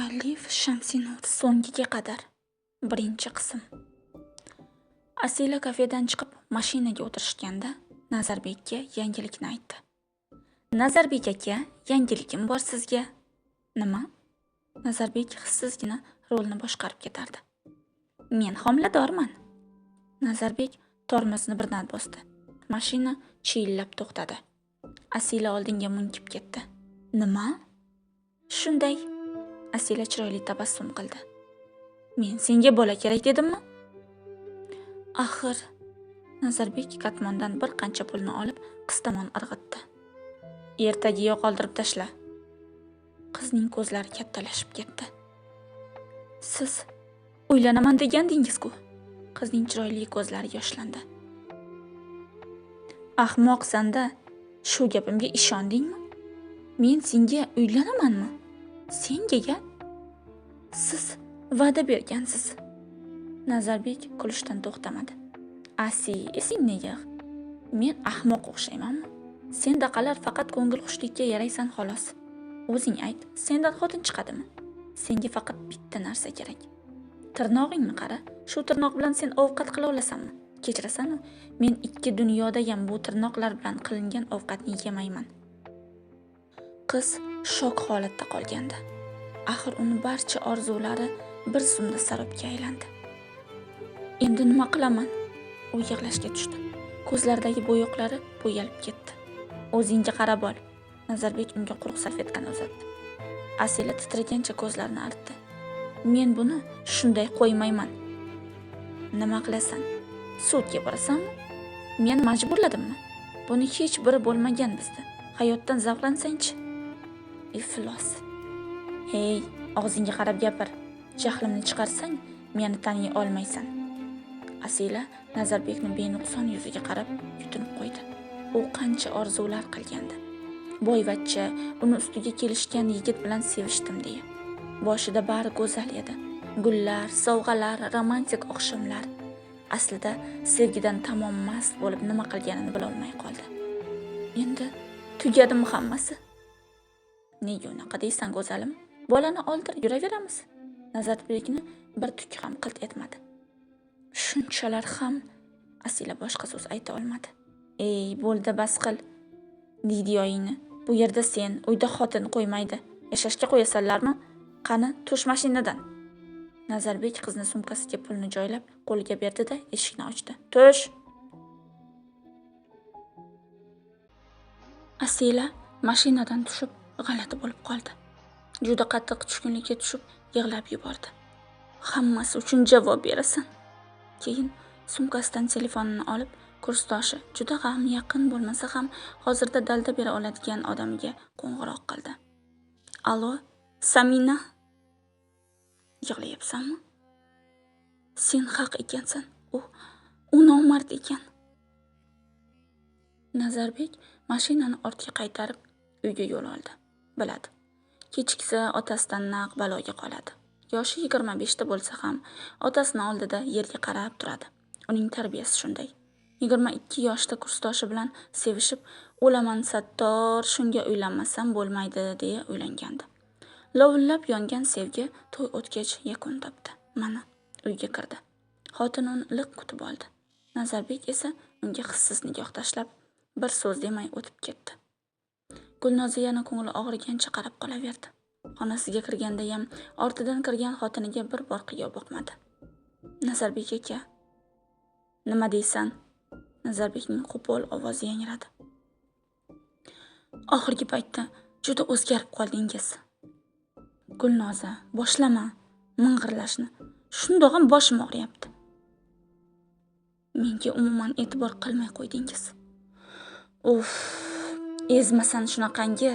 Muallif Shamsinur. So'nggiga qadar. Birinchi qism. Asila kafedan chiqib mashinaga o'tirishganda Nazarbekka yangilikni aytdi. Nazarbek aka, yangilikim bor sizga. Nima? Nazarbek hissizgina rolni boshqarib ketardi. Men homiladorman. Nazarbek tormozni birdan bosdi. Mashina chiyillab to'xtadi. Asila oldinga munkib ketdi. Nima? Shunday. Asila chiroyli tabassum qildi. Men senga bola kerak dedimmi? Axir Nazarbek katmondan bir qancha pulni olib qiz tomon irg'itdi. Ertagiga qoldirib tashla. Qizning ko'zlari kattalashib ketdi. Siz uylanaman degandingiz-ku. Qizning chiroyli ko'zlari yoshlandi. Ahmoqsan-da, shu gapimga ishondingmi? Men senga uylanamanmi? Senga? Siz va'da bergansiz. Nazarbek kulishdan to'xtamadi. Asi, esingni yig'. Men ahmoq o'xshaymanmi? Sen daqalar faqat ko'ngil xushlikka yaraysan xolos. O'zing ayt, sendan xotin chiqadimi? Senga faqat bitta narsa kerak. Tirnog'ingni qara, shu tirnoq bilan sen ovqat qila olasanmi? Kechirasan-u, men ikki dunyoda ham bu tirnoqlar bilan qilingan ovqatni yemayman. Qiz shok holatda qolgandi. Axir uni barcha orzulari bir zumda sarobga aylandi. Endi nima qilaman? U yig'lashga tushdi. Ko'zlaridagi bo'yoqlari bo'yalib ketdi. O'zingga qarab ol. Nazarbek unga quruq salfetkani uzatdi. Asila titragancha ko'zlarini artdi. Men buni shunday qo'ymayman. Nima qilasan? Sudga borasanmi? Men majburladimmi? Buni hech biri bo'lmagan bizda. Hayotdan zavqlansang-chi. Iflos. Hey, og'zingga qarab gapir. Jahlimni chiqarsang, meni taniy olmaysan. Asila Nazarbekning benuqson yuziga qarab yutinib qo'ydi. U qancha orzular qilgandi. Boyvachcha uni ustiga kelishgan yigit bilan sevishdim deya. Boshida bari go'zal edi. Gullar, sovg'alar, romantik oqshomlar. Aslida sevgidan tamom mast bo'lib nima qilganini bila olmay qoldi. Endi tugadimi hammasi? Nega unaqa deysan go'zalim? Bolani oldir, yuraveramiz. Nazarbekni bir tuk ham qilt etmadi. Shunchalar ham Asila boshqa so'z ayta olmadi. Ey, bo'ldi, bas qil. Didiyoyingni. Bu yerda sen, uyda xotin qo'ymaydi. Yashashga qo'yasanlarmi? Qani, tush mashinadan. Nazarbek qizni sumkasiga pulni joylab, qo'liga berdi-da, eshikni ochdi. Tush. Asila mashinadan tushib, g'alati bo'lib qoldi. Juda qattiq tushkunlikka tushib, yig'lab yubordi. Hammasi uchun javob berasan. Keyin sumkasidan telefonini olib, kursdoshi juda ham yaqin bo'lmasa ham hozirda dalda bera oladigan odamiga qo'ng'iroq qildi. Allo, Samina? Yig'layapsanmi? Sen haq ekansan. U nomard ekan. Nazarbek mashinani ortga qaytarib uyga yo'l oldi. Biladi. Kechiksa otasidan naq baloga qoladi. Yoshi 25 ta bo'lsa ham otasini oldida yerga qarab turadi. Uning tarbiyasi shunday. 22 yoshda kursdoshi bilan sevishib, o'laman sattor, shunga uylanmasam bo'lmaydi deya o'ylangandi. Lovullab yongan sevgi to'y o'tgach yakun topdi. Mana uyga kirdi. Xotin uni liq kutib oldi. Nazarbek esa unga hissiz nigoh tashlab, bir so'z demay o'tib ketdi. Gulnoza yana ko'ngli og'rigancha qarab qolaverdi. Xonasiga kirganda ham ortidan kirgan xotiniga bir bor qiyo boqmadi. Nazarbek aka, nima deysan? Nazarbekning qo'pol ovozi yangradi. Oxirgi paytda juda o'zgarib qoldingiz. Gulnoza, boshlama ming'irlashni. Shundoq ham boshim og'riyapti. Menga umuman e'tibor qilmay qo'ydingiz. Ezmasan shunaqangi.